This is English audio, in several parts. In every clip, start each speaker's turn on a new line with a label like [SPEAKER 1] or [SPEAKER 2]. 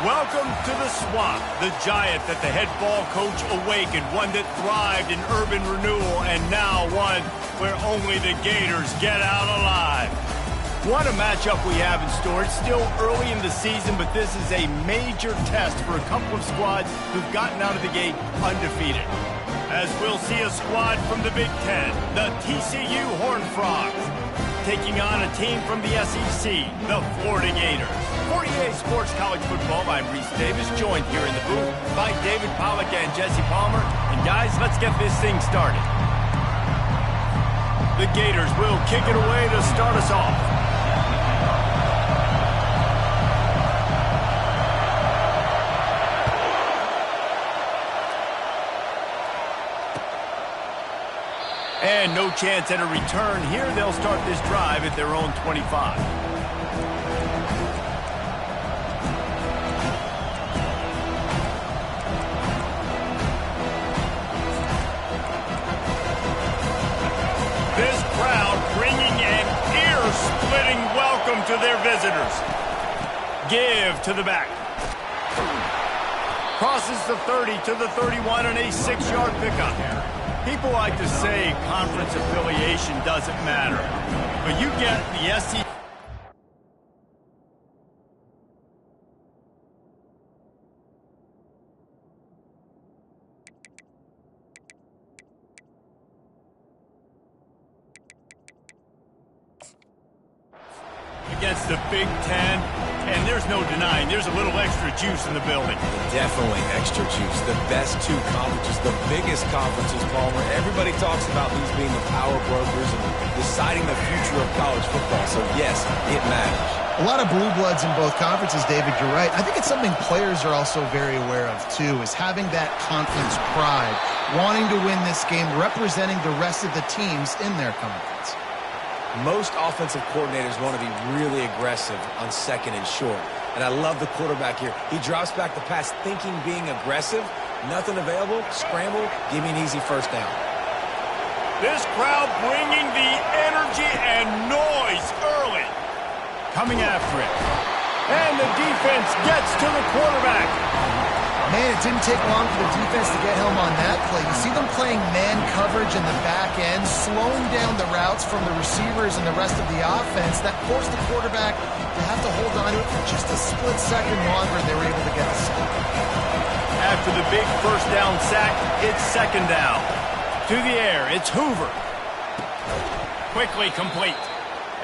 [SPEAKER 1] Welcome to the Swamp, the giant that the head ball coach awakened, one that thrived in urban renewal, and now one where only the Gators get out alive. What a matchup we have in store. It's still early in the season, but this is a major test for a couple of squads who've gotten out of the gate undefeated. As we'll see a squad from the Big Ten, the TCU Horned Frogs, taking on a team from the SEC, the Florida Gators. For EA Sports College Football, I'm Reese Davis, joined here in the booth by David Pollack and Jesse Palmer. And guys, let's get this thing started. The Gators will kick it away to start us off. And no chance at a return here. They'll start this drive at their own 25. This crowd bringing an ear-splitting welcome to their visitors. Give to the back. Crosses the 30 to the 31 and a 6-yard pickup. People like to say conference affiliation doesn't matter, but you get the SEC. Against the Big Ten, and there's no denying there's a little extra juice in the building.
[SPEAKER 2] Definitely extra juice. The best two conferences, the biggest conferences, Palmer. Everybody talks about these being the power brokers and deciding the future of college football. So, yes, it matters.
[SPEAKER 3] A lot of blue bloods in both conferences, David, you're right. I think it's something players are also very aware of, too, is having that conference pride, wanting to win this game, representing the rest of the teams in their conference.
[SPEAKER 2] Most offensive coordinators want to be really aggressive on second and short. And I love the quarterback here. He drops back the pass thinking being aggressive. Nothing available. Scramble. Give me an easy first down.
[SPEAKER 1] This crowd bringing the energy and noise early. Coming after it. And the defense gets to the quarterback.
[SPEAKER 3] Man, it didn't take long for the defense to get home on that play. You see them playing man coverage in the back end, slowing down the routes from the receivers and the rest of the offense. That forced the quarterback to have to hold on to it for just a split second longer, and they were able to get the sack.
[SPEAKER 1] After the big first down sack, it's second down. To the air, it's Hoover. Quickly complete.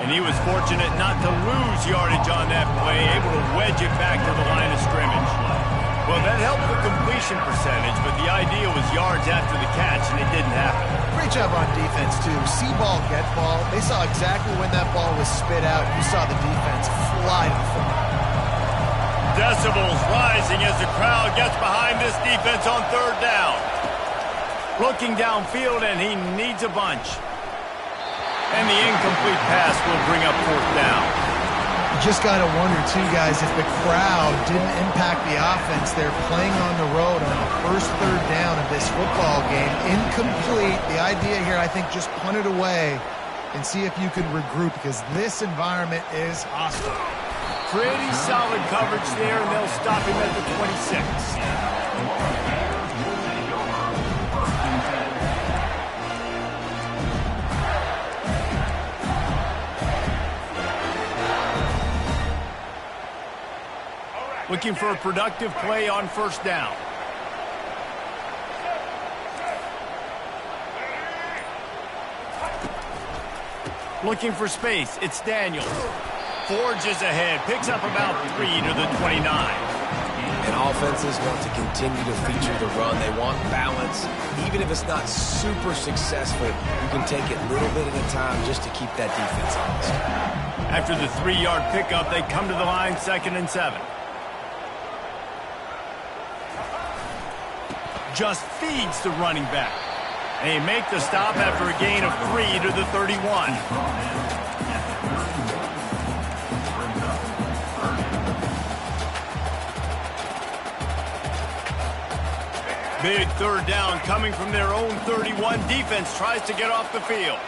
[SPEAKER 1] And he was fortunate not to lose yardage on that play, able to wedge it back to the line of scrimmage. Well, that helped the completion percentage, but the idea was yards after the catch, and it didn't happen.
[SPEAKER 3] Great job on defense, too. See ball, get ball. They saw exactly when that ball was spit out. You saw the defense fly to the football.
[SPEAKER 1] Decibels rising as the crowd gets behind this defense on third down. Looking downfield, and he needs a bunch. And the incomplete pass will bring up fourth down.
[SPEAKER 3] You just got to wonder, too, guys, if the crowd didn't impact the offense. They're playing on the road on the first third down of this football game. Incomplete. The idea here, I think, just punt it away and see if you can regroup, because this environment is hostile.
[SPEAKER 1] Pretty solid coverage there, and they'll stop him at the 26. Looking for a productive play on first down. Looking for space. It's Daniels. Forges ahead. Picks up about 3 to the 29.
[SPEAKER 2] And offenses want to continue to feature the run. They want balance. Even if it's not super successful, you can take it little bit at a time just to keep that defense honest.
[SPEAKER 1] After the 3-yard pickup, they come to the line, 2nd and 7. Just feeds the running back. And they make the stop after a gain of 3 to the 31. Big third down coming from their own 31. Defense tries to get off the field.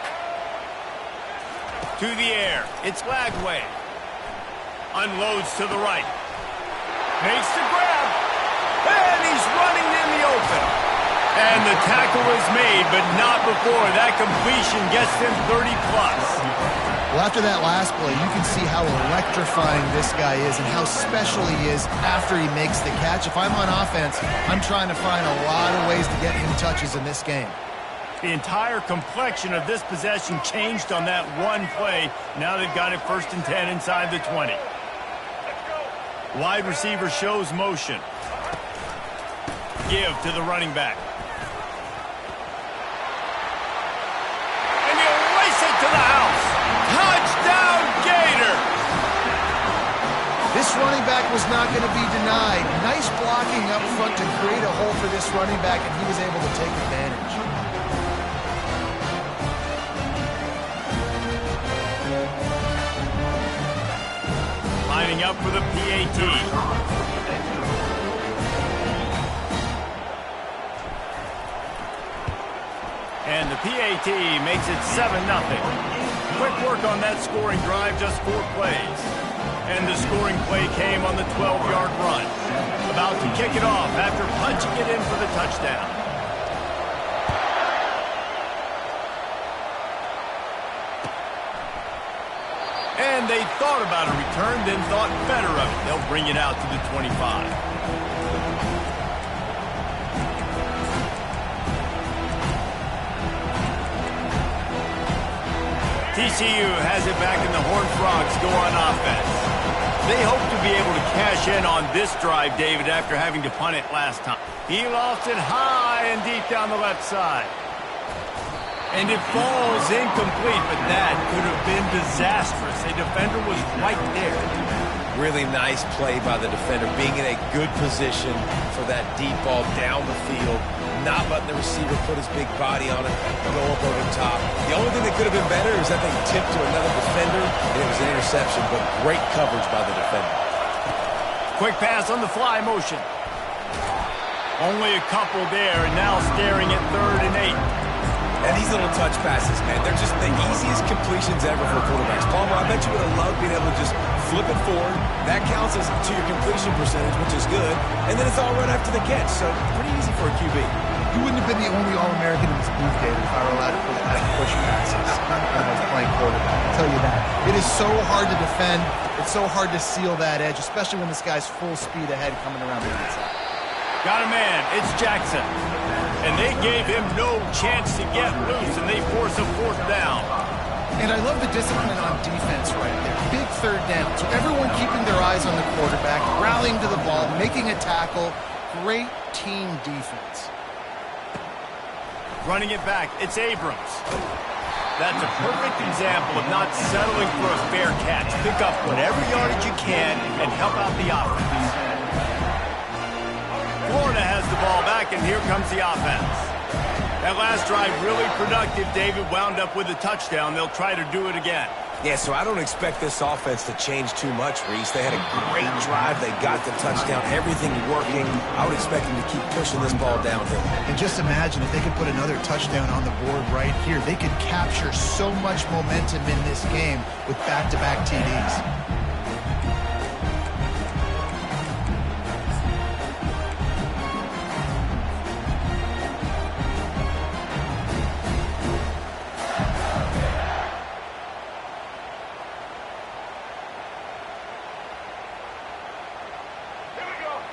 [SPEAKER 1] To the air. It's Lagway. Unloads to the right. Makes the grab. And he's running in the open. And the tackle is made, but not before that completion gets him 30+.
[SPEAKER 3] Well, after that last play, you can see how electrifying this guy is and how special he is after he makes the catch. If I'm on offense, I'm trying to find a lot of ways to get him touches in this game.
[SPEAKER 1] The entire complexion of this possession changed on that one play. Now they've got it 1st and 10 inside the 20. Wide receiver shows motion. Give to the running back. And he'll race it to the house. Touchdown, Gator!
[SPEAKER 3] This running back was not going to be denied. Nice blocking up front to create a hole for this running back, and he was able to take advantage.
[SPEAKER 1] Lining up for the PAT. And the PAT makes it 7-0. Quick work on that scoring drive, just 4 plays. And the scoring play came on the 12-yard run. About to kick it off after punching it in for the touchdown. And they thought about a return, then thought better of it. They'll bring it out to the 25. TCU has it back, and the Horned Frogs go on offense. They hope to be able to cash in on this drive, David, after having to punt it last time. He lost it high and deep down the left side. And it falls incomplete, but that could have been disastrous. A defender was right there.
[SPEAKER 2] Really nice play by the defender, being in a good position for that deep ball down the field, not letting the receiver put his big body on it, go up over the top. The only thing that could have been better is that they tipped to another defender, and it was an interception, but great coverage by the defender.
[SPEAKER 1] Quick pass on the fly motion. Only a couple there, and now staring at 3rd and 8.
[SPEAKER 2] And these little touch passes, man, they're just the easiest completions ever for quarterbacks. Palmer, I bet you would have loved being able to just flip it forward. That counts as to your completion percentage, which is good. And then it's all right after the catch, so pretty easy for a QB.
[SPEAKER 3] You wouldn't have been the only All-American in this booth, David, if I were allowed to push passes when I was playing quarterback. I'll tell you that. It is so hard to defend. It's so hard to seal that edge, especially when this guy's full speed ahead coming around the inside.
[SPEAKER 1] Got a man. It's Jackson. And they gave him no chance to get loose, and they force a 4th down.
[SPEAKER 3] And I love the discipline on defense right there. Big 3rd down. So everyone keeping their eyes on the quarterback, rallying to the ball, making a tackle. Great team defense.
[SPEAKER 1] Running it back, it's Abrams. That's a perfect example of not settling for a fair catch. Pick up whatever yardage you can and help out the offense. Florida has the ball back, and here comes the offense. That last drive really productive. David wound up with a touchdown. They'll try to do it again.
[SPEAKER 2] Yeah, so I don't expect this offense to change too much, Reese. They had a great drive. They got the touchdown. Everything working. I would expect them to keep pushing this ball downhill.
[SPEAKER 3] And just imagine if they could put another touchdown on the board right here. They could capture so much momentum in this game with back-to-back TDs.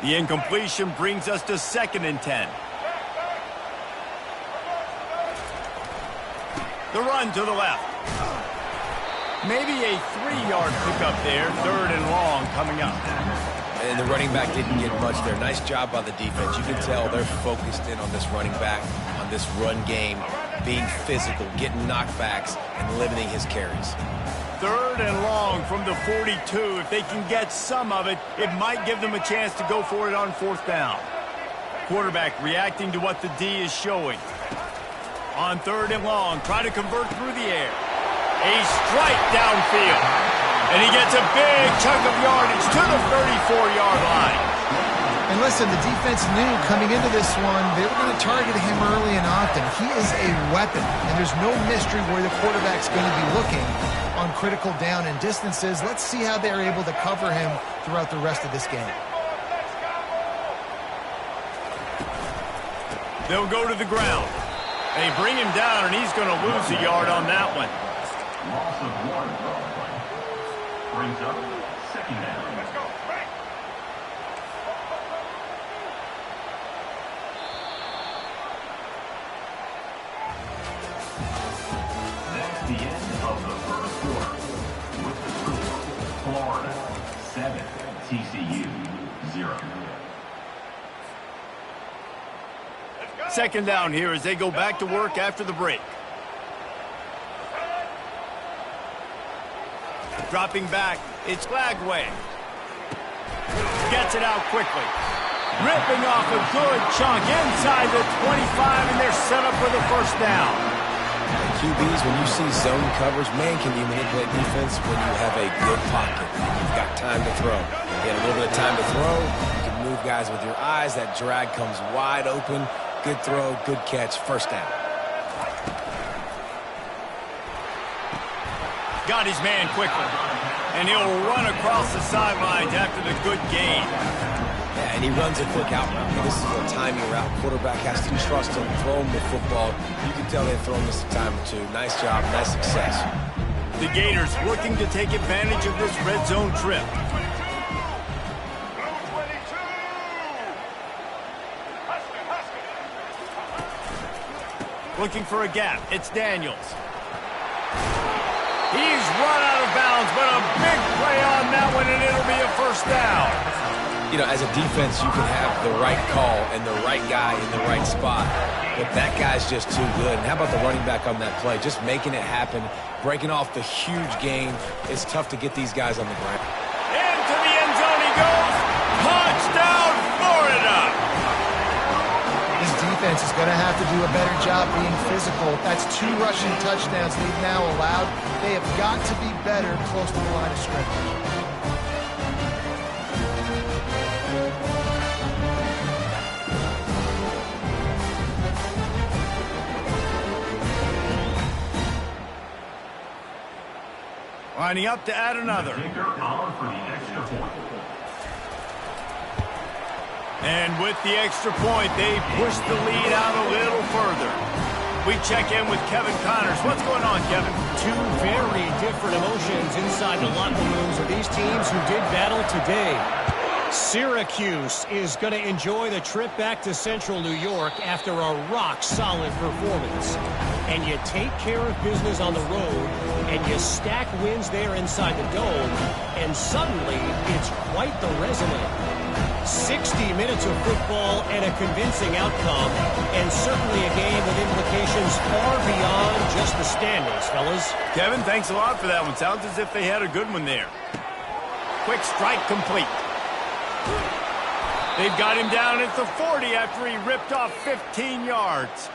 [SPEAKER 1] The incompletion brings us to 2nd and 10. The run to the left. Maybe a 3-yard pickup there. 3rd and long coming up.
[SPEAKER 2] And the running back didn't get much there. Nice job by the defense. You can tell they're focused in on this running back, on this run game, being physical, getting knockbacks, and limiting his carries.
[SPEAKER 1] 3rd and long from the 42. If they can get some of it, it might give them a chance to go for it on 4th down. Quarterback reacting to what the D is showing. On 3rd and long, try to convert through the air. A strike downfield. And he gets a big chunk of yardage to the 34-yard line.
[SPEAKER 3] And listen, the defense knew coming into this one, they were going to target him early and often. He is a weapon, and there's no mystery where the quarterback's going to be looking on critical down and distances. Let's see how they're able to cover him throughout the rest of this game.
[SPEAKER 1] They'll go to the ground. They bring him down, and he's going to lose a yard on that one.
[SPEAKER 4] Loss of 1 on the play. Brings up second down. Let's go. That's the end of the first quarter. With the score, Florida 7, TCU 0.
[SPEAKER 1] Second down here as they go back to work after the break. Dropping back, it's Lagway. Gets it out quickly. Ripping off a good chunk inside the 25, and they're set up for the first down.
[SPEAKER 2] QBs, when you see zone coverage, man, can you manipulate defense when you have a good pocket and you've got time to throw. You get a little bit of time to throw, you can move guys with your eyes, that drag comes wide open. Good throw, good catch, first down.
[SPEAKER 1] Got his man quickly. And he'll run across the sidelines after the good gain.
[SPEAKER 2] Yeah, and he runs a quick out route. This is a timing route. Quarterback has to trust him, throw him the football. You can tell they've thrown this a time or two. Nice job, nice success.
[SPEAKER 1] The Gators looking to take advantage of this red zone trip. Looking for a gap. It's Daniels. He's run out of bounds, but a big play on that one, and it'll be a first down.
[SPEAKER 2] You know, as a defense, you can have the right call and the right guy in the right spot, but that guy's just too good. And how about the running back on that play? Just making it happen, breaking off the huge gain. It's tough to get these guys on the ground.
[SPEAKER 1] Into the end zone he goes. Touchdown, Florida!
[SPEAKER 3] This defense is going to have to do a better job being physical. That's 2 rushing touchdowns they've now allowed. They have got to be better close to the line of scrimmage.
[SPEAKER 1] Lining up to add another.
[SPEAKER 4] Kicker on for the extra point.
[SPEAKER 1] And with the extra point, they push the lead out a little further. We check in with Kevin Connors. What's going on, Kevin?
[SPEAKER 5] 2 very different emotions inside the locker rooms of these teams who did battle today. Syracuse is going to enjoy the trip back to Central New York after a rock-solid performance. And you take care of business on the road, and you stack wins there inside the Dome, and suddenly it's quite the resume. 60 minutes of football and a convincing outcome, and certainly a game with implications far beyond just the standings, fellas.
[SPEAKER 1] Kevin, thanks a lot for that one. Sounds as if they had a good one there. Quick strike complete. They've got him down at the 40 after he ripped off 15 yards.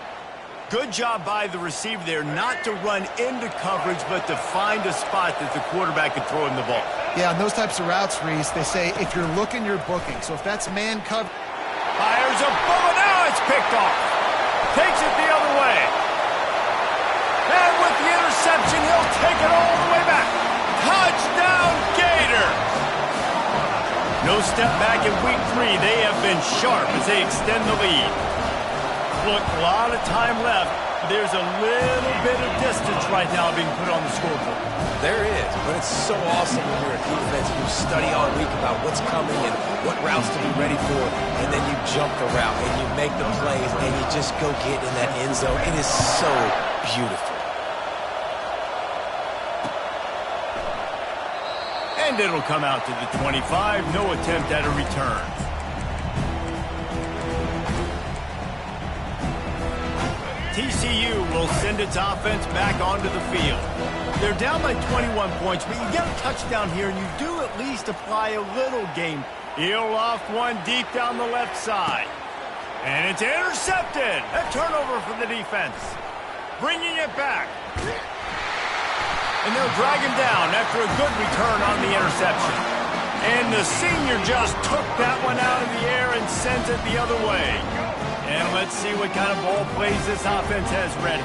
[SPEAKER 1] Good job by the receiver there not to run into coverage, but to find a spot that the quarterback could throw him the ball.
[SPEAKER 3] Yeah, on those types of routes, Reese, they say if you're looking, you're booking. So if that's man cover...
[SPEAKER 1] Fires a bullet. Now it's picked off. Takes it the other way. And with the interception, he'll take it all the way back. Touchdown, Gators! No step back in week 3. They have been sharp as they extend the lead. Look, a lot of time left. There's a little bit of distance right now being put on the scoreboard.
[SPEAKER 2] There is, but it's so awesome when you're a defense and you study all week about what's coming and what routes to be ready for, and then you jump the route and you make the plays and you just go get in that end zone. It is so beautiful.
[SPEAKER 1] And it'll come out to the 25. No attempt at a return. TCU will send its offense back onto the field. They're down by 21 points, but you get a touchdown here, and you do at least apply a little game. He'll loft one deep down the left side. And it's intercepted. A turnover for the defense. Bringing it back. And they'll drag him down after a good return on the interception. And the senior just took that one out of the air and sends it the other way. And let's see what kind of ball plays this offense has ready.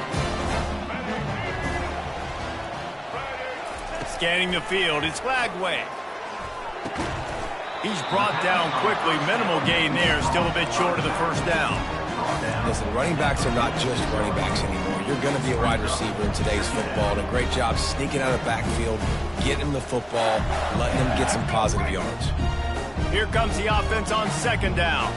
[SPEAKER 1] Scanning the field, it's Lagway. He's brought down quickly. Minimal gain there, still a bit short of the first down.
[SPEAKER 2] Listen, running backs are not just running backs anymore. You're going to be a wide receiver in today's football, and a great job sneaking out of the backfield, getting him the football, letting him get some positive yards.
[SPEAKER 1] Here comes the offense on second down.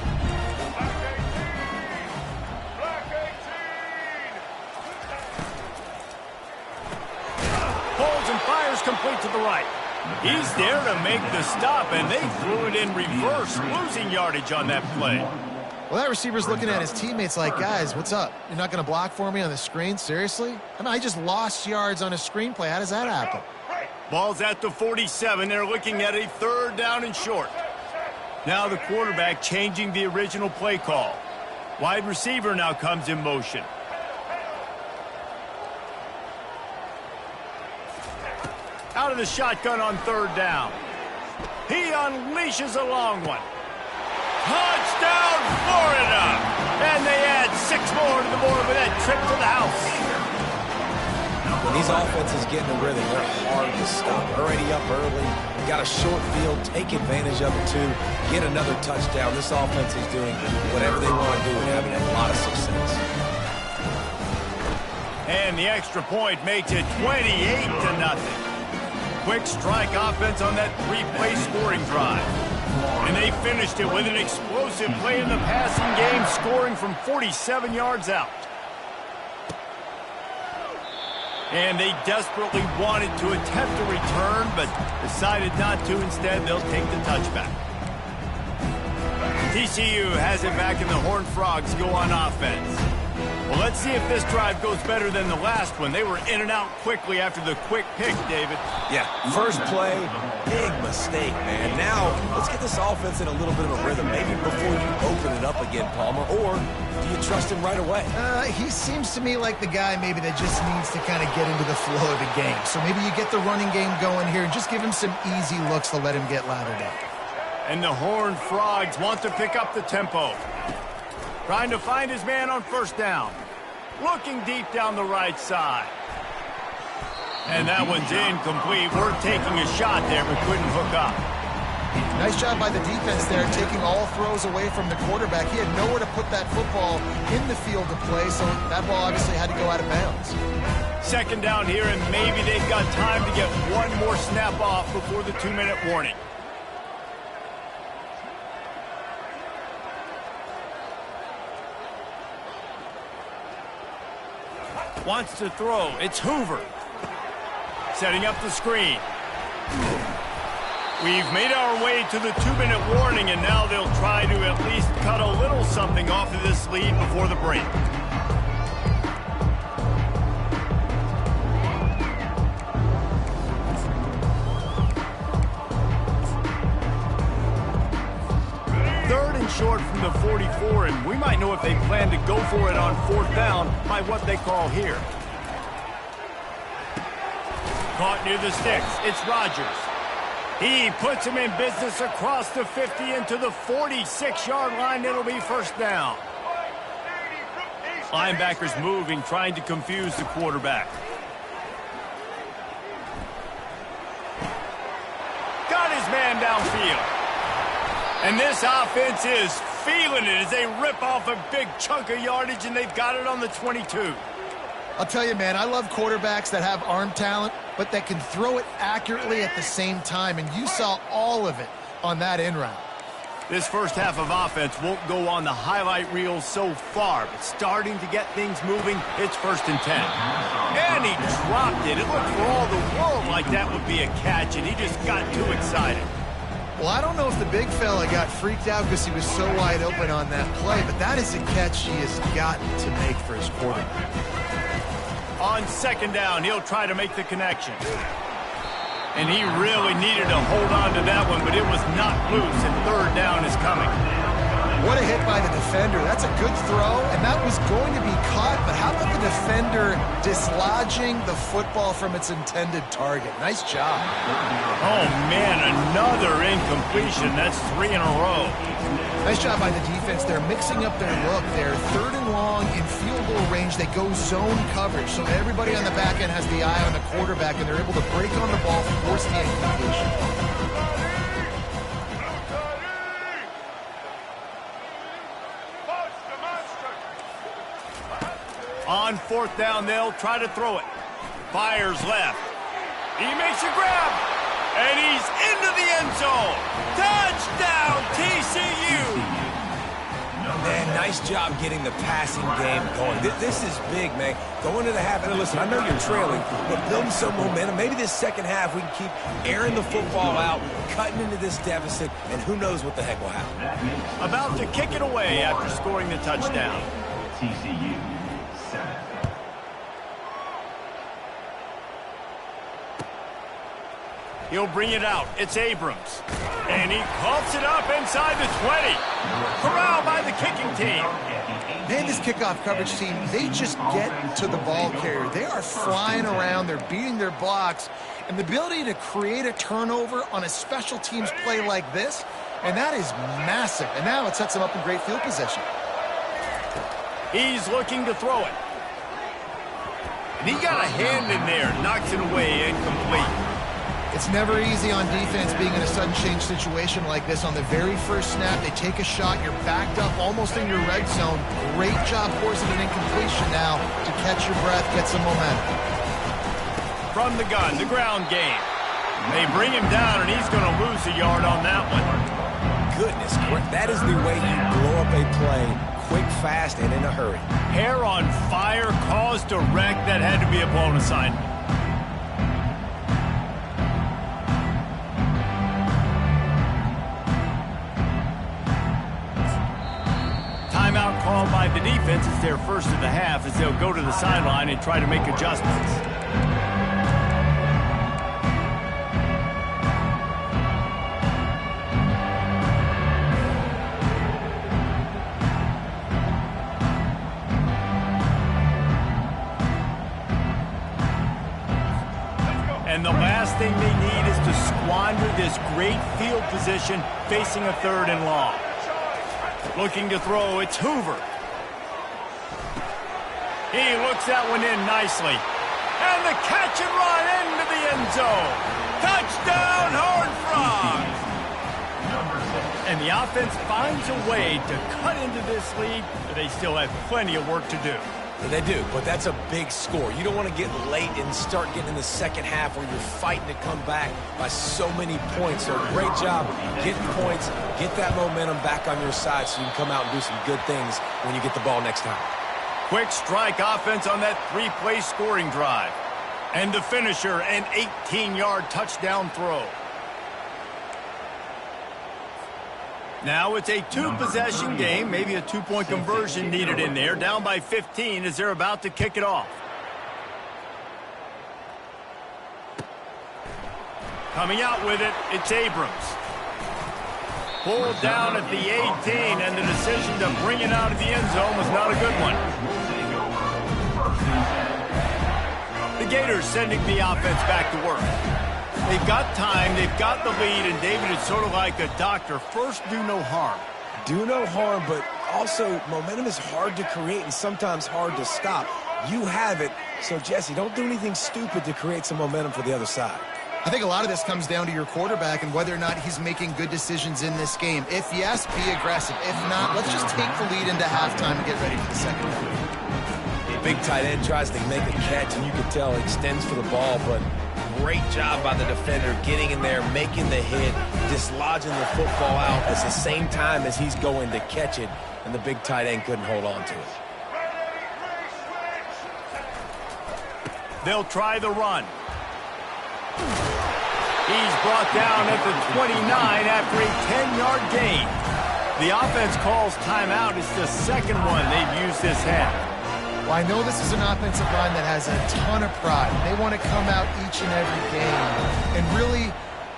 [SPEAKER 1] Holds and fires complete to the right. He's there to make the stop, and they threw it in reverse, losing yardage on that play.
[SPEAKER 3] Well, that receiver's looking at his teammates like, guys, what's up? You're not going to block for me on the screen? Seriously? I mean, I just lost yards on a screenplay. How does that happen?
[SPEAKER 1] Ball's at the 47. They're looking at a third down and short. Now the quarterback changing the original play call. Wide receiver now comes in motion. Out of the shotgun on third down. He unleashes a long one. Touchdown, Florida! And they add 6 more to the board with that trip to the house.
[SPEAKER 2] When these offenses get in a rhythm, they're hard to stop. Already up early, got a short field, take advantage of it too, get another touchdown. This offense is doing whatever they want to do and having a lot of success.
[SPEAKER 1] And the extra point makes it 28-0. Quick strike offense on that 3-play scoring drive. And they finished it with an explosive play in the passing game, scoring from 47 yards out. And they desperately wanted to attempt a return, but decided not to. Instead, they'll take the touchback. TCU has it back, and the Horned Frogs go on offense. Well, let's see if this drive goes better than the last one. They were in and out quickly after the quick pick, David.
[SPEAKER 2] Yeah, first play, big mistake, man. Now, let's get this offense in a little bit of a rhythm, maybe before you open it up again, Palmer, or do you trust him right away?
[SPEAKER 3] He seems to me like the guy maybe that just needs to kind of get into the flow of the game. So maybe you get the running game going here and just give him some easy looks to let him get louder down.
[SPEAKER 1] And the Horned Frogs want to pick up the tempo. Trying to find his man on first down. Looking deep down the right side. And that one's incomplete. We're taking a shot there, but couldn't hook up.
[SPEAKER 3] Nice job by the defense there, taking all throws away from the quarterback. He had nowhere to put that football in the field to play, so that ball obviously had to go out of bounds.
[SPEAKER 1] Second down here, and maybe they've got time to get one more snap off before the 2-minute warning. Wants to throw. It's Hoover. Setting up the screen. We've made our way to the 2-minute warning, and now they'll try to at least cut a little something off of this lead before the break. Third and short from the 44, and we might know if they plan to go for it on fourth down by what they call here. Caught near the sticks. It's Rodgers. He puts him in business across the 50 into the 46-yard line. It'll be first down. Linebackers moving, trying to confuse the quarterback. Got his man downfield. And this offense is feeling it as they rip off a big chunk of yardage, and they've got it on the 22.
[SPEAKER 3] I'll tell you, man, I love quarterbacks that have arm talent, but that can throw it accurately at the same time, and you saw all of it on that in route.
[SPEAKER 1] This first half of offense won't go on the highlight reel so far, but starting to get things moving, it's 1st and 10. And he dropped it. It looked for all the world like that would be a catch, and he just got too excited.
[SPEAKER 3] Well, I don't know if the big fella got freaked out because he was so wide open on that play, but that is a catch he has got to make for his quarterback.
[SPEAKER 1] On second down, he'll try to make the connection. And he really needed to hold on to that one, but it was not loose, and third down is coming.
[SPEAKER 3] What a hit by the defender. That's a good throw, and that was going to be caught, but how about the defender dislodging the football from its intended target? Nice job.
[SPEAKER 1] Oh, man, another incompletion. That's 3 in a row.
[SPEAKER 3] Nice job by the defense. They're mixing up their look. They're 3rd and long in field goal range. They go zone coverage, so everybody on the back end has the eye on the quarterback, and they're able to break on the ball, force the incompletion.
[SPEAKER 1] On fourth down, they'll try to throw it. Fires left. He makes a grab. And he's into the end zone. Touchdown, TCU.
[SPEAKER 2] Man, nice job getting the passing game going. This is big, man. Going into the half, and listen, I know you're trailing, but building some momentum. Maybe this second half we can keep airing the football out, cutting into this deficit, and who knows what the heck will happen.
[SPEAKER 1] About to kick it away after scoring the touchdown.
[SPEAKER 4] TCU 7.
[SPEAKER 1] He'll bring it out. It's Abrams. And he coughs it up inside the 20. Corralled by the kicking team.
[SPEAKER 3] Man, this kickoff coverage team, they just get to the ball carrier. They are flying around. They're beating their blocks. And the ability to create a turnover on a special teams play like this, and that is massive. And now it sets them up in great field position.
[SPEAKER 1] He's looking to throw it. And he got a hand in there. Knocks it away, incomplete.
[SPEAKER 3] It's never easy on defense being in a sudden change situation like this. On the very first snap, they take a shot. You're backed up almost in your red zone. Great job forcing an incompletion now to catch your breath, get some momentum.
[SPEAKER 1] From the gun, the ground game. They bring him down, and he's going to lose a yard on that one.
[SPEAKER 2] Goodness, that is the way you blow up a play. Quick, fast, and in a hurry.
[SPEAKER 1] Hair on fire, caused a wreck. That had to be a blown assignment. Timeout called by the defense. It's their first of the half as they'll go to the sideline and try to make adjustments. And the last thing they need is to squander this great field position facing a 3rd and long. Looking to throw, it's Hoover. He looks that one in nicely. And the catch and run into the end zone. Touchdown, Horned Frogs! And the offense finds a way to cut into this lead, but they still have plenty of work to do.
[SPEAKER 2] They do, but that's a big score. You don't want to get late and start getting in the second half where you're fighting to come back by so many points. So great job getting points, get that momentum back on your side so you can come out and do some good things when you get the ball next time.
[SPEAKER 1] Quick strike offense on that 3-play scoring drive. And the finisher, an 18-yard touchdown throw. Now it's a 2-possession game, maybe a 2-point conversion needed in there. Down by 15 as they're about to kick it off. Coming out with it, it's Abrams. Pulled down at the 18, and the decision to bring it out of the end zone was not a good one. The Gators sending the offense back to work. They've got time, they've got the lead, and David is sort of like a doctor. First, do no harm.
[SPEAKER 2] Do no harm, but also momentum is hard to create and sometimes hard to stop. You have it, so Jesse, don't do anything stupid to create some momentum for the other side.
[SPEAKER 3] I think a lot of this comes down to your quarterback and whether or not he's making good decisions in this game. If yes, be aggressive. If not, let's just take the lead into halftime and get ready for the second half.
[SPEAKER 2] Big tight end tries to make a catch, and you can tell he extends for the ball, but great job by the defender getting in there, making the hit, dislodging the football out at the same time as he's going to catch it, and the big tight end couldn't hold on to it.
[SPEAKER 1] They'll try the run. He's brought down at the 29 after a 10-yard gain. The offense calls timeout. It's the second one they've used this half.
[SPEAKER 3] Well, I know this is an offensive line that has a ton of pride. They want to come out each and every game and really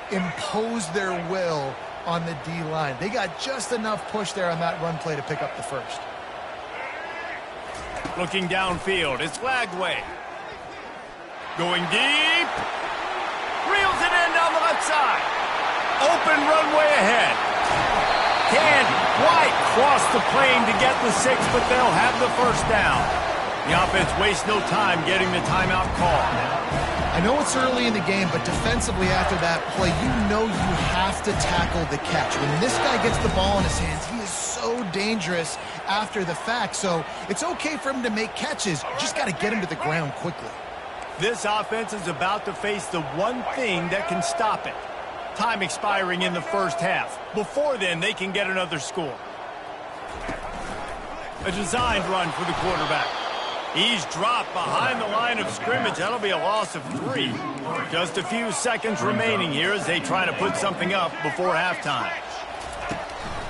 [SPEAKER 3] impose their will on the D-line. They got just enough push there on that run play to pick up the first.
[SPEAKER 1] Looking downfield, it's Lagway. Going deep. Reels it in down the left side. Open runway ahead. Can't quite cross the plane to get the 6, but they'll have the first down. The offense wastes no time getting the timeout call.
[SPEAKER 3] I know it's early in the game, but defensively after that play, you know you have to tackle the catch. When this guy gets the ball in his hands, he is so so dangerous after the fact. So it's okay for him to make catches. Just got to get him to the ground quickly.
[SPEAKER 1] This offense is about to face the one thing that can stop it. Time expiring in the first half. Before then, they can get another score. A designed run for the quarterback. He's dropped behind the line of scrimmage. That'll be a loss of 3. Just a few seconds remaining here as they try to put something up before halftime.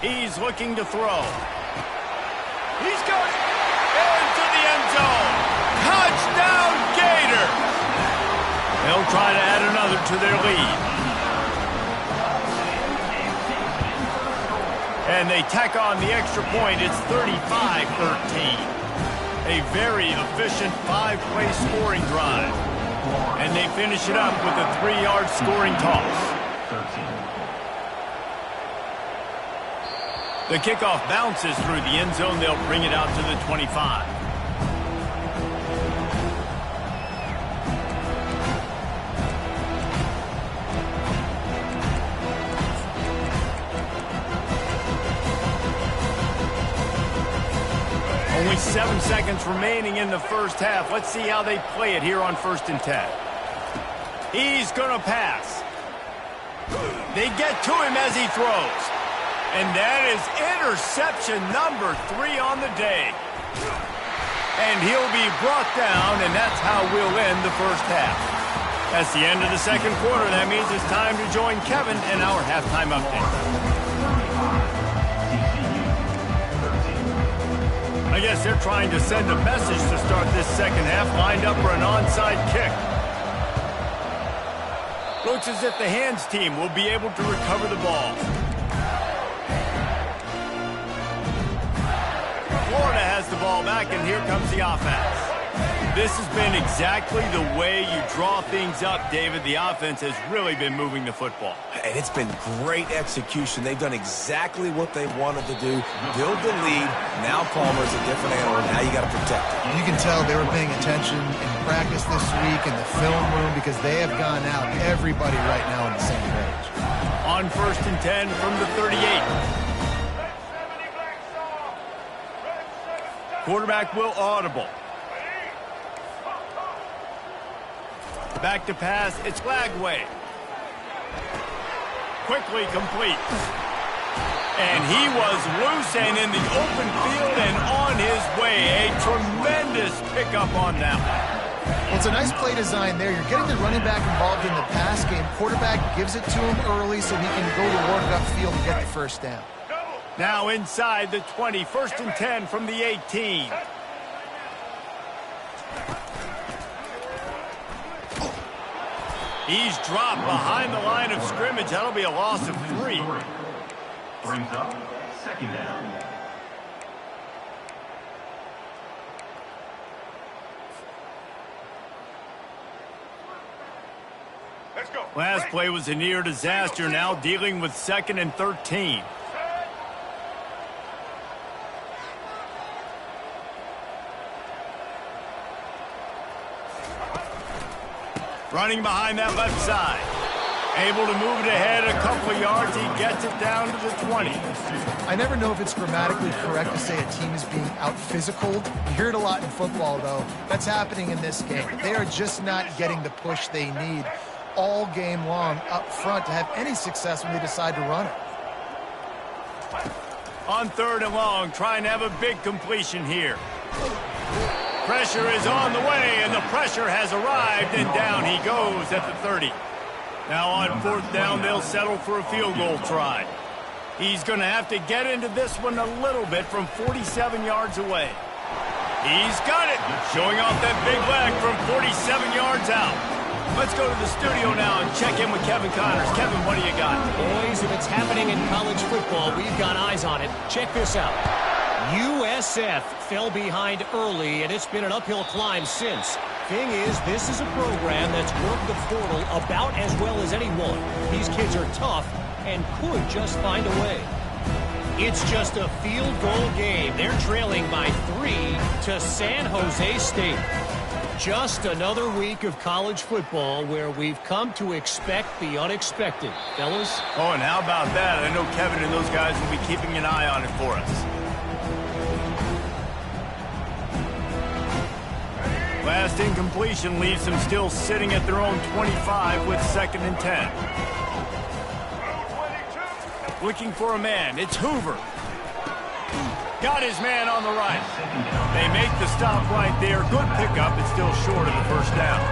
[SPEAKER 1] He's looking to throw. He's going into the end zone. Touchdown, Gator! They'll try to add another to their lead. And they tack on the extra point. It's 35-13. A very efficient 5-play scoring drive. And they finish it up with a 3-yard scoring toss. The kickoff bounces through the end zone. They'll bring it out to the 25. Only 7 seconds remaining in the first half. Let's see how they play it here on 1st and 10. He's going to pass. They get to him as he throws. And that is interception number 3 on the day. And he'll be brought down, and that's how we'll end the first half. That's the end of the second quarter. That means it's time to join Kevin in our halftime update. I guess they're trying to send a message to start this second half, lined up for an onside kick. Looks as if the hands team will be able to recover the ball. Florida has the ball back, and here comes the offense. This has been exactly the way you draw things up, David. The offense has really been moving the football.
[SPEAKER 2] And it's been great execution. They've done exactly what they wanted to do. Build the lead. Now Palmer's a different animal. Now you got to protect it.
[SPEAKER 3] You can tell they were paying attention in practice this week in the film room because they have gone out, everybody right now on the same page.
[SPEAKER 1] On 1st and 10 from the 38. Quarterback will audible. Back to pass, it's Lagway. Quickly complete. And he was loose and in the open field and on his way. A tremendous pickup on that one.
[SPEAKER 3] Well, it's a nice play design there. You're getting the running back involved in the pass game. Quarterback gives it to him early so he can go to work upfield and get the first down.
[SPEAKER 1] Now inside the 20, 1st and 10 from the 18. He's dropped behind the line of scrimmage. That'll be a loss of 3.
[SPEAKER 4] Brings up 2nd down.
[SPEAKER 1] Let's go. Last play was a near disaster. Now dealing with 2nd and 13. Running behind that left side. Able to move it ahead a couple of yards. He gets it down to the 20.
[SPEAKER 3] I never know if it's grammatically correct to say a team is being out-physicaled. You hear it a lot in football, though. That's happening in this game. They are just not getting the push they need all game long up front to have any success when they decide to run it.
[SPEAKER 1] On 3rd and long, trying to have a big completion here. Pressure is on the way, and the pressure has arrived, and down he goes at the 30. Now on 4th down, they'll settle for a field goal try. He's going to have to get into this one a little bit from 47 yards away. He's got it, showing off that big leg from 47 yards out. Let's go to the studio now and check in with Kevin Connors. Kevin, what do you got?
[SPEAKER 5] Boys, if it's happening in college football, we've got eyes on it. Check this out. USF fell behind early, and it's been an uphill climb since. Thing is, this is a program that's worked the portal about as well as anyone. These kids are tough and could just find a way. It's just a field goal game. They're trailing by 3 to San Jose State. Just another week of college football where we've come to expect the unexpected. Fellas?
[SPEAKER 1] Oh, and how about that? I know Kevin and those guys will be keeping an eye on it for us. Last incompletion leaves them still sitting at their own 25 with 2nd and 10. Looking for a man. It's Hoover. Got his man on the right. They make the stop right there. Good pickup, but still short of the first down.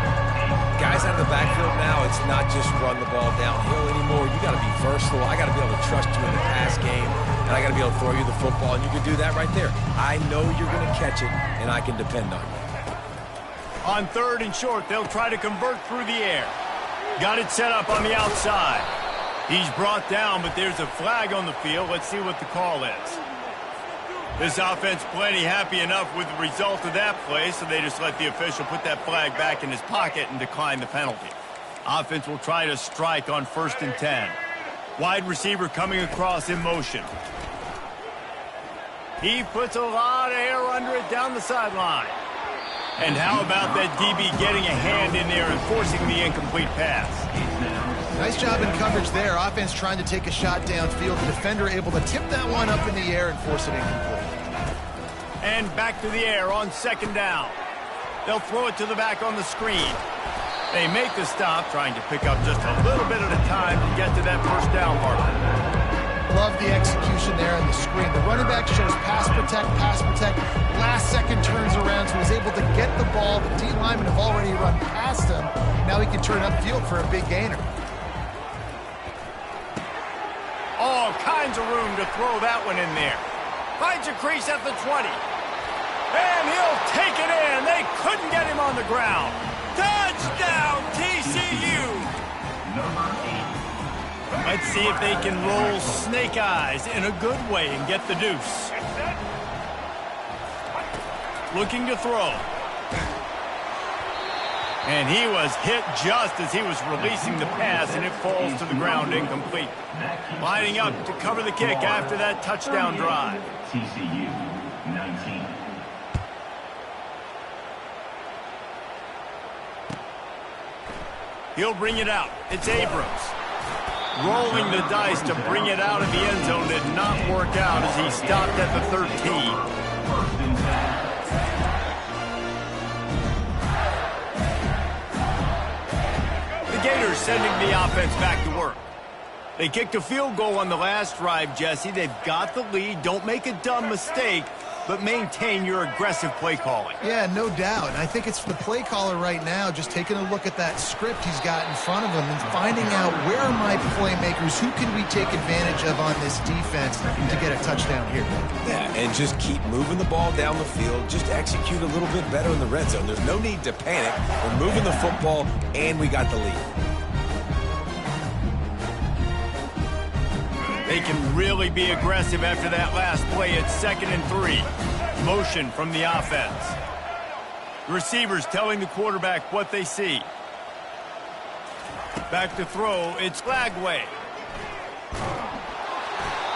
[SPEAKER 2] Guys out of the backfield now, it's not just run the ball downhill anymore. You got to be versatile. I got to be able to trust you in the pass game, and I got to be able to throw you the football, and you can do that right there. I know you're going to catch it, and I can depend on you.
[SPEAKER 1] On 3rd and short, they'll try to convert through the air. Got it set up on the outside. He's brought down, but there's a flag on the field. Let's see what the call is. This offense plenty happy enough with the result of that play, so they just let the official put that flag back in his pocket and decline the penalty. Offense will try to strike on 1st and 10. Wide receiver coming across in motion. He puts a lot of air under it down the sideline. And how about that DB getting a hand in there and forcing the incomplete pass?
[SPEAKER 3] Nice job in coverage there. Offense trying to take a shot downfield. The defender able to tip that one up in the air and force it incomplete.
[SPEAKER 1] And back to the air on 2nd down. They'll throw it to the back on the screen. They make the stop, trying to pick up just a little bit at a time to get to that 1st down marker.
[SPEAKER 3] Love the execution there on the screen. The running back shows pass protect, pass protect. Last second turns around, so he's able to get the ball. The D linemen have already run past him. Now he can turn upfield for a big gainer.
[SPEAKER 1] All kinds of room to throw that one in there. Finds a crease at the 20. And he'll take it in. They couldn't get him on the ground. Touchdown, TCU! Let's see if they can roll snake eyes in a good way and get the deuce. Looking to throw. And he was hit just as he was releasing the pass, and it falls to the ground incomplete. Lining up to cover the kick after that touchdown drive.
[SPEAKER 4] TCU 19.
[SPEAKER 1] He'll bring it out. It's Abrams. Rolling the dice to bring it out of the end zone did not work out as he stopped at the 13.
[SPEAKER 4] 1st and 10.
[SPEAKER 1] The Gators sending the offense back to work. They kicked a field goal on the last drive, Jesse. They've got the lead. Don't make a dumb mistake, but maintain your aggressive play calling.
[SPEAKER 3] Yeah, no doubt. And I think it's the play caller right now just taking a look at that script he's got in front of him and finding out where are my playmakers, who can we take advantage of on this defense to get a touchdown here.
[SPEAKER 2] Yeah, and just keep moving the ball down the field. Just execute a little bit better in the red zone. There's no need to panic. We're moving the football, and we got the lead.
[SPEAKER 1] They can really be aggressive after that last play at 2nd and 3. Motion from the offense. Receivers telling the quarterback what they see. Back to throw, it's Flagway.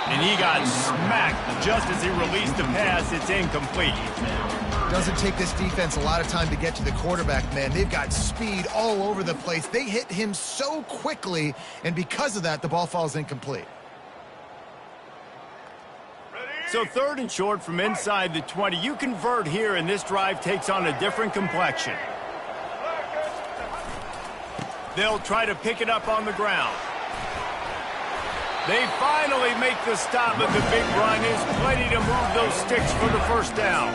[SPEAKER 1] And he got smacked just as he released the pass. It's incomplete.
[SPEAKER 3] Doesn't take this defense a lot of time to get to the quarterback, man. They've got speed all over the place. They hit him so quickly, and because of that, the ball falls incomplete.
[SPEAKER 1] So 3rd and short from inside the 20. You convert here, and this drive takes on a different complexion. They'll try to pick it up on the ground. They finally make the stop, but the big run is plenty to move those sticks for the 1st down.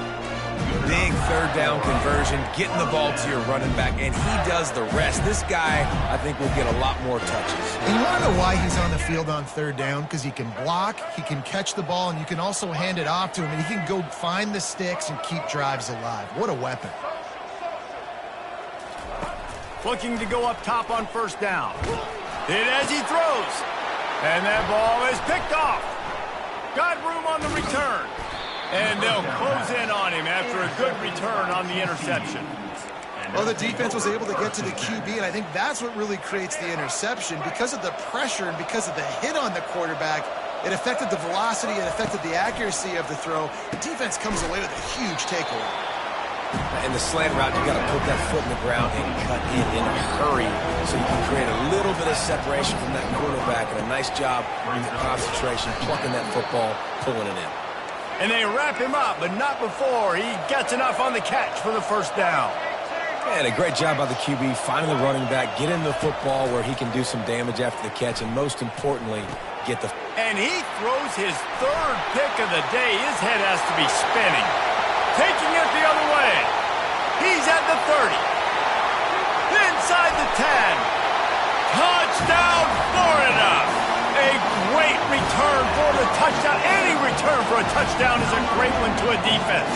[SPEAKER 2] Big 3rd down conversion, getting the ball to your running back, and he does the rest. This guy, I think, will get a lot more touches.
[SPEAKER 3] And you want to know why he's on the field on 3rd down? Because he can block, he can catch the ball, and you can also hand it off to him, and he can go find the sticks and keep drives alive. What a weapon.
[SPEAKER 1] Looking to go up top on 1st down. Hit as he throws. And that ball is picked off. Got room on the return. And they'll close in on him after a good return on the interception.
[SPEAKER 3] Well, the defense was able to get to the QB, and I think that's what really creates the interception. Because of the pressure and because of the hit on the quarterback, it affected the velocity, it affected the accuracy of the throw. The defense comes away with a huge takeaway.
[SPEAKER 2] In the slant route, you got to put that foot in the ground and cut in a hurry so you can create a little bit of separation from that quarterback, and a nice job with the concentration, plucking that football, pulling it in.
[SPEAKER 1] And they wrap him up, but not before he gets enough on the catch for the first down.
[SPEAKER 2] And a great job by the QB, finding the running back, getting the football where he can do some damage after the catch, and most importantly, get the...
[SPEAKER 1] And he throws his third pick of the day. His head has to be spinning. Taking it the other way. He's at the 30. Inside the 10. Touchdown, Florida. A great return for the touchdown. Any return for a touchdown is a great one to a defense.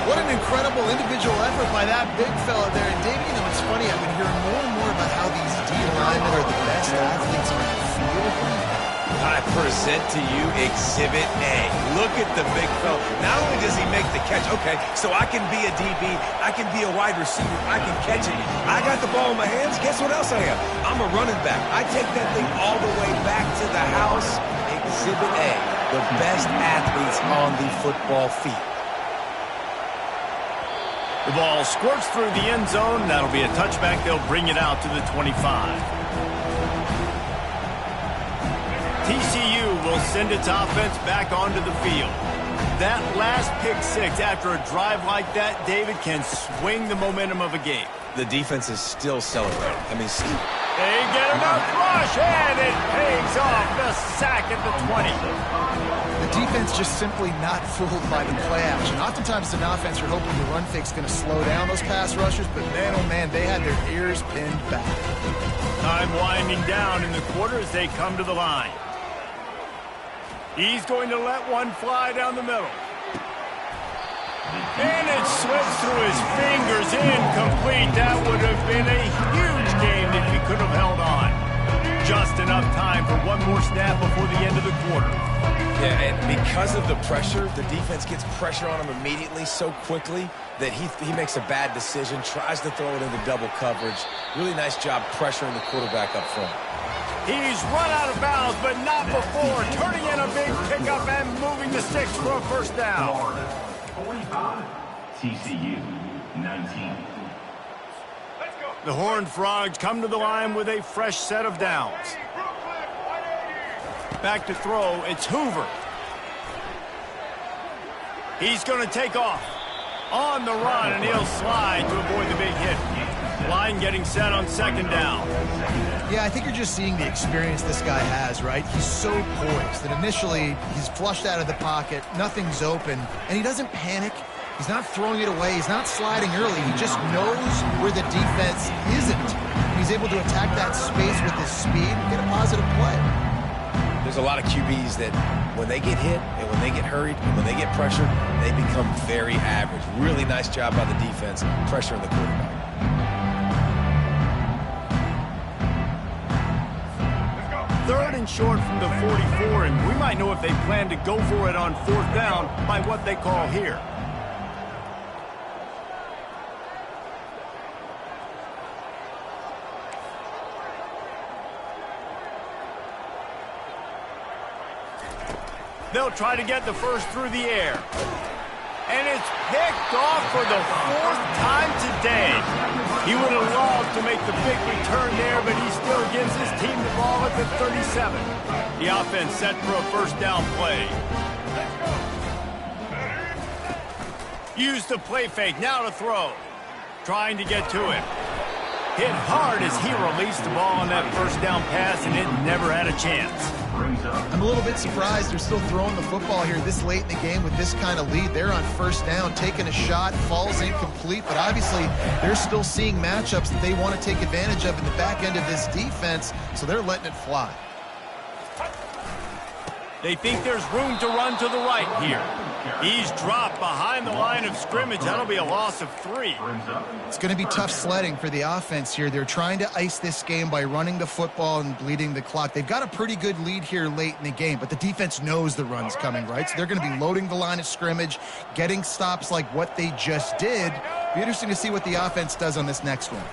[SPEAKER 3] What an incredible individual effort by that big fella there. And Dave, you know, it's funny, I've been hearing more and more about how these D linemen are the best athletes on the field.
[SPEAKER 2] I present to you Exhibit A. Look at the big fella. Not only does he make the catch, okay, so I can be a DB, I can be a wide receiver, I can catch it. I got the ball in my hands. Guess what else I am? I'm a running back. I take that thing all the way back to the house. Exhibit A, the best athletes on the football field.
[SPEAKER 1] The ball squirts through the end zone. That'll be a touchback. They'll bring it out to the 25. TCU will send its offense back onto the field. That last pick six after a drive like that, David, can swing the momentum of a game.
[SPEAKER 2] The defense is still celebrating. I mean,
[SPEAKER 1] they get enough rush, and it pays off. The sack at the 20.
[SPEAKER 3] The defense just simply not fooled by the play action. Oftentimes, as an offense, you're hoping the run fake's going to slow down those pass rushers, but man, oh man, they had their ears pinned back.
[SPEAKER 1] Time winding down in the quarter as they come to the line. He's going to let one fly down the middle. And it slips through his fingers, incomplete. That would have been a huge game if he could have held on. Just enough time for one more snap before the end of the quarter.
[SPEAKER 2] Yeah, and because of the pressure, the defense gets pressure on him immediately so quickly that he makes a bad decision, tries to throw it into double coverage. Really nice job pressuring the quarterback up front.
[SPEAKER 1] He's run out of bounds, but not before. Turning in a big pickup and moving the sticks for a first down.
[SPEAKER 4] Florida, 45. TCU, 19.
[SPEAKER 1] The Horned Frogs come to the line with a fresh set of downs. Back to throw, it's Hoover. He's going to take off. On the run, and he'll slide to avoid the big hit. Line getting set on second down.
[SPEAKER 3] Yeah, I think you're just seeing the experience this guy has, right? He's so poised that initially he's flushed out of the pocket, nothing's open, and he doesn't panic. He's not throwing it away. He's not sliding early. He just knows where the defense isn't. He's able to attack that space with his speed and get a positive play.
[SPEAKER 2] There's a lot of QBs that when they get hit and when they get hurried and when they get pressured, they become very average. Really nice job by the defense pressuring the quarterback.
[SPEAKER 1] Third and short from the 44, and we might know if they plan to go for it on fourth down by what they call here. They'll try to get the first through the air. And it's picked off for the fourth time today. He would have loved to make the big return there, but he still gives his team the ball at the 37. The offense set for a first down play. Use the play fake, now to throw. Trying to get to it. Hit hard as he released the ball on that first down pass, and it never had a chance.
[SPEAKER 3] I'm a little bit surprised they're still throwing the football here this late in the game with this kind of lead. They're on first down, taking a shot, falls incomplete, but obviously they're still seeing matchups that they want to take advantage of in the back end of this defense, so they're letting it fly.
[SPEAKER 1] They think there's room to run to the right here. He's dropped behind the line of scrimmage. That'll be a loss of 3.
[SPEAKER 3] It's going to be tough sledding for the offense here. They're trying to ice this game by running the football and bleeding the clock. They've got a pretty good lead here late in the game, but the defense knows the run's coming, right? So they're going to be loading the line of scrimmage, getting stops like what they just did. Be interesting to see what the offense does on this next one.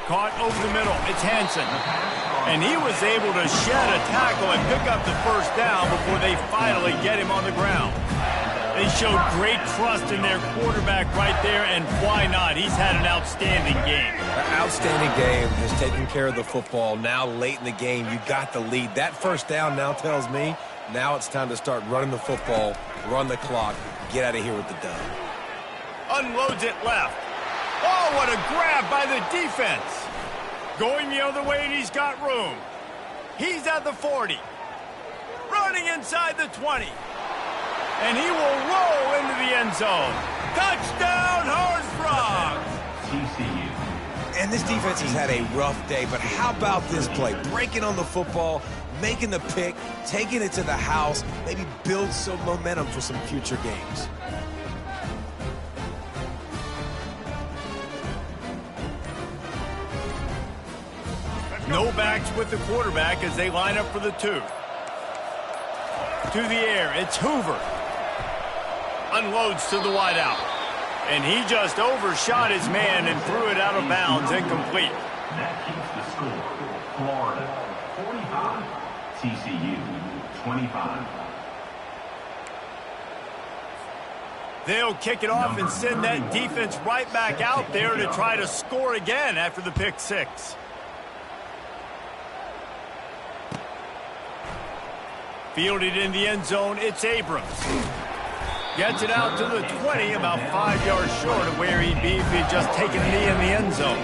[SPEAKER 1] Caught over the middle. It's Hansen. And he was able to shed a tackle and pick up the first down before they finally get him on the ground. They showed great trust in their quarterback right there, and why not? He's had an outstanding game.
[SPEAKER 2] An outstanding game, has taken care of the football. Now late in the game, you got the lead. That first down now tells me now it's time to start running the football, run the clock, get out of here with the dub.
[SPEAKER 1] Unloads it left. Oh, what a grab by the defense. Going the other way, and he's got room. He's at the 40. Running inside the 20. And he will roll into the end zone. Touchdown, Horned Frogs!
[SPEAKER 4] TCU.
[SPEAKER 2] And this defense has had a rough day, but how about this play? Breaking on the football, making the pick, taking it to the house, maybe build some momentum for some future games.
[SPEAKER 1] No backs with the quarterback as they line up for the 2. To the air, it's Hoover. Unloads to the wideout. And he just overshot his man and threw it out of bounds, incomplete.
[SPEAKER 4] That keeps the score. Florida 45, TCU 25.
[SPEAKER 1] They'll kick it off and send that defense right back out there to try to score again after the pick 6. Fielded in the end zone, it's Abrams. Gets it out to the 20, about 5 yards short of where he'd be if he'd just taken a knee in the end zone.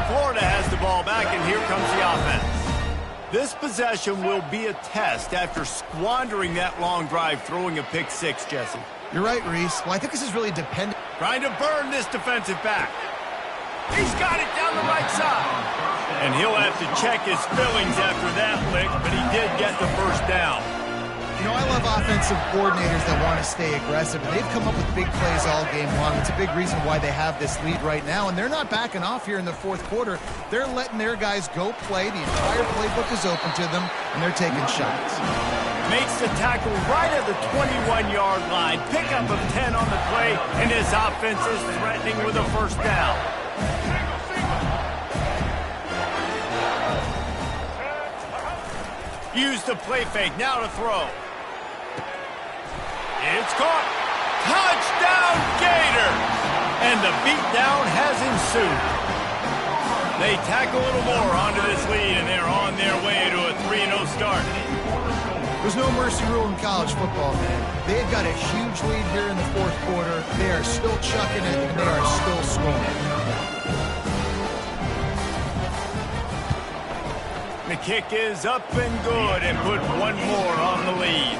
[SPEAKER 1] Florida has the ball back, and here comes the offense. This possession will be a test after squandering that long drive throwing a pick 6, Jesse.
[SPEAKER 3] You're right, Reese. Well, I think this is really dependent.
[SPEAKER 1] Trying to burn this defensive back. He's got it down the right side. And he'll have to check his fillings after that lick, but he did get the first down.
[SPEAKER 3] You know, I love offensive coordinators that want to stay aggressive, and they've come up with big plays all game long. It's a big reason why they have this lead right now, and they're not backing off here in the fourth quarter. They're letting their guys go play. The entire playbook is open to them, and they're taking shots.
[SPEAKER 1] Makes the tackle right at the 21-yard line. Pickup of 10 on the play, and this offense is threatening with a first down. Use the play fake, now to throw. It's caught. Touchdown, Gators! And the beatdown has ensued. They tack a little more onto this lead, and they're on their way to a 3-0 start.
[SPEAKER 3] There's no mercy rule in college football, man. They've got a huge lead here in the fourth quarter. They are still chucking it, and they are still scoring.
[SPEAKER 1] The kick is up and good and put one more on the lead.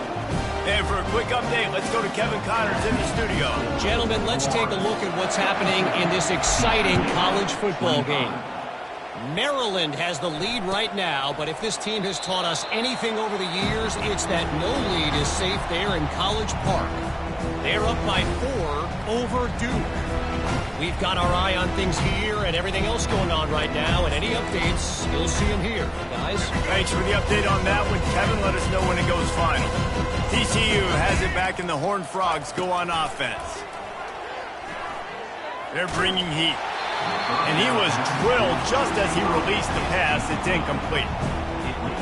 [SPEAKER 1] And for a quick update, let's go to Kevin Connors in the studio.
[SPEAKER 5] Gentlemen, let's take a look at what's happening in this exciting college football game. Maryland has the lead right now, but if this team has taught us anything over the years, it's that no lead is safe there in College Park. They're up by 4 over Duke. We've got our eye on things here and everything else going on right now, and any updates, you'll see them here, guys.
[SPEAKER 1] Thanks for the update on that one, Kevin. Let us know when it goes final. TCU has it back, and the Horned Frogs go on offense. They're bringing heat. And he was drilled just as he released the pass. It's incomplete.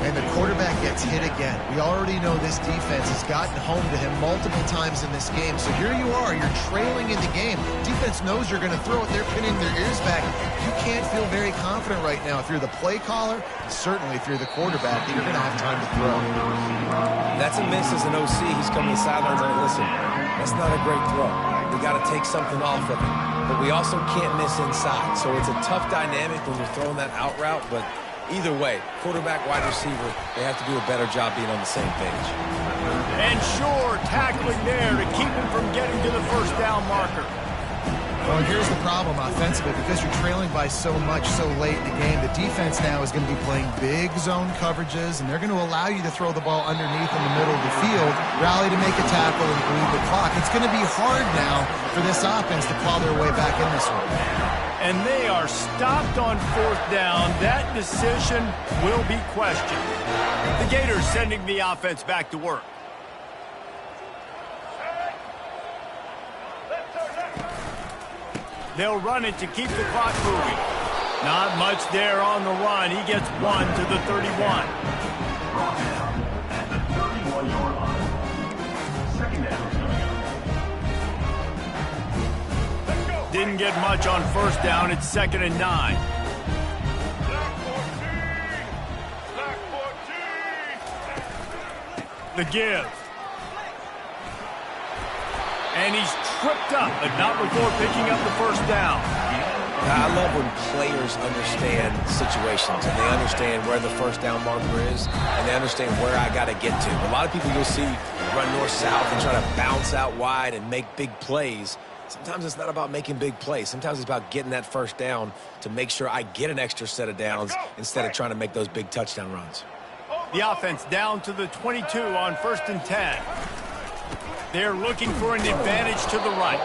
[SPEAKER 3] And the quarterback gets hit again. We already know this defense has gotten home to him multiple times in this game. So here you are, you're trailing in the game. Defense knows you're going to throw it. They're pinning their ears back. You can't feel very confident right now if you're the play caller, and certainly if you're the quarterback, that you're going to have time to throw.
[SPEAKER 2] That's a miss as an OC. He's coming to the sidelines and listen, that's not a great throw. We got to take something off of it. But we also can't miss inside. So it's a tough dynamic when you're throwing that out route, but either way, quarterback, wide receiver, they have to do a better job being on the same page.
[SPEAKER 1] And sure, tackling there to keep him from getting to the first down marker.
[SPEAKER 3] Well, here's the problem offensively. Because you're trailing by so much so late in the game, the defense now is going to be playing big zone coverages, and they're going to allow you to throw the ball underneath in the middle of the field, rally to make a tackle, and bleed the clock. It's going to be hard now for this offense to claw their way back in this one.
[SPEAKER 1] And they are stopped on fourth down. That decision will be questioned. The Gators sending the offense back to work. They'll run it to keep the clock moving. Not much there on the run. He gets 1 to the 31. didn't get much on first down. It's 2nd and 9. The give. And he's tripped up, but not before picking up the first down.
[SPEAKER 2] I love when players understand situations and they understand where the first down marker is and they understand where I got to get to. A lot of people you'll see run north-south and try to bounce out wide and make big plays. Sometimes it's not about making big plays. Sometimes it's about getting that first down to make sure I get an extra set of downs instead of trying to make those big touchdown runs.
[SPEAKER 1] The offense down to the 22 on 1st and 10. They're looking for an advantage to the right.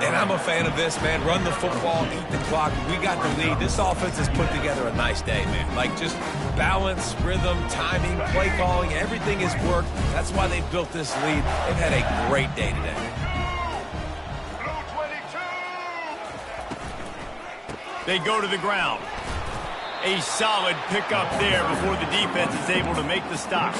[SPEAKER 2] And I'm a fan of this, man. Run the football, eat the clock. We got the lead. This offense has put together a nice day, man. Like just balance, rhythm, timing, play calling, everything has worked. That's why they built this lead. They've had a great day today.
[SPEAKER 1] They go to the ground. A solid pickup there before the defense is able to make the stop.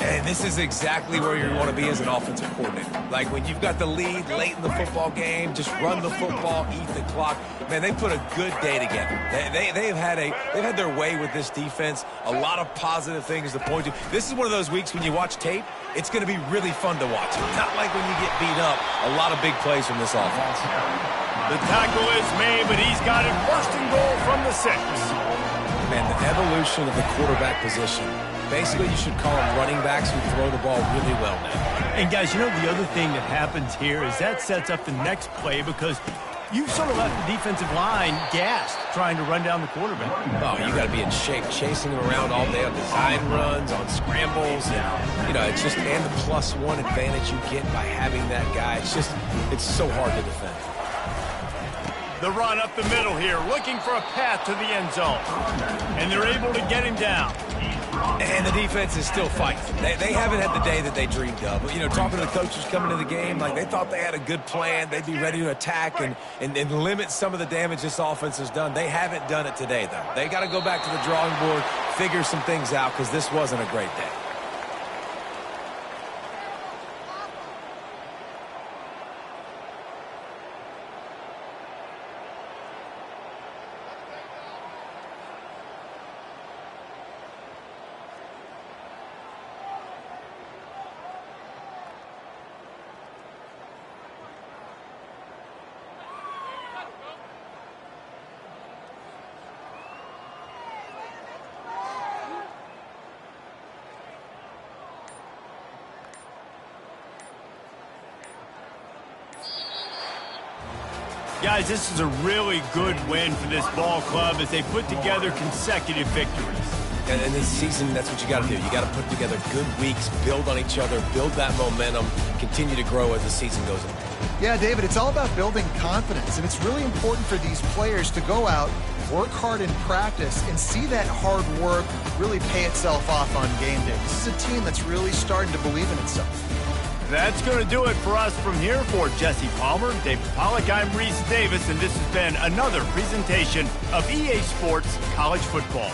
[SPEAKER 2] And this is exactly where you want to be as an offensive coordinator. Like when you've got the lead late in the football game, just run the football, eat the clock. Man, they put a good day together. They've had their way with this defense. A lot of positive things to point to. This is one of those weeks when you watch tape, it's going to be really fun to watch. Not like when you get beat up. A lot of big plays from this offense.
[SPEAKER 1] The tackle is made, but he's got it 1st and goal from the 6.
[SPEAKER 2] Man, the evolution of the quarterback position. Basically, you should call them running backs who throw the ball really well now.
[SPEAKER 1] And, guys, you know the other thing that happens here is that sets up the next play because you sort of left the defensive line gassed trying to run down the quarterback.
[SPEAKER 2] Oh, you got to be in shape, chasing him around all day on design runs, on scrambles. And, you know, it's just, and the +1 advantage you get by having that guy. It's so hard to defend.
[SPEAKER 1] The run up the middle here, looking for a path to the end zone. And they're able to get him down.
[SPEAKER 2] And the defense is still fighting. They haven't had the day that they dreamed of. But, you know, talking to the coaches coming to the game, like they thought they had a good plan. They'd be ready to attack and limit some of the damage this offense has done. They haven't done it today, though. They got to go back to the drawing board, figure some things out, because this wasn't a great day.
[SPEAKER 1] Guys, this is a really good win for this ball club as they put together consecutive victories.
[SPEAKER 2] And in this season, that's what you got to do. You got to put together good weeks, build on each other, build that momentum, continue to grow as the season goes on.
[SPEAKER 3] Yeah, David, it's all about building confidence, and it's really important for these players to go out, work hard in practice, and see that hard work really pay itself off on game day. This is a team that's really starting to believe in itself.
[SPEAKER 1] That's going to do it for us from here. For Jesse Palmer, David Pollack, I'm Reese Davis, and this has been another presentation of EA Sports College Football.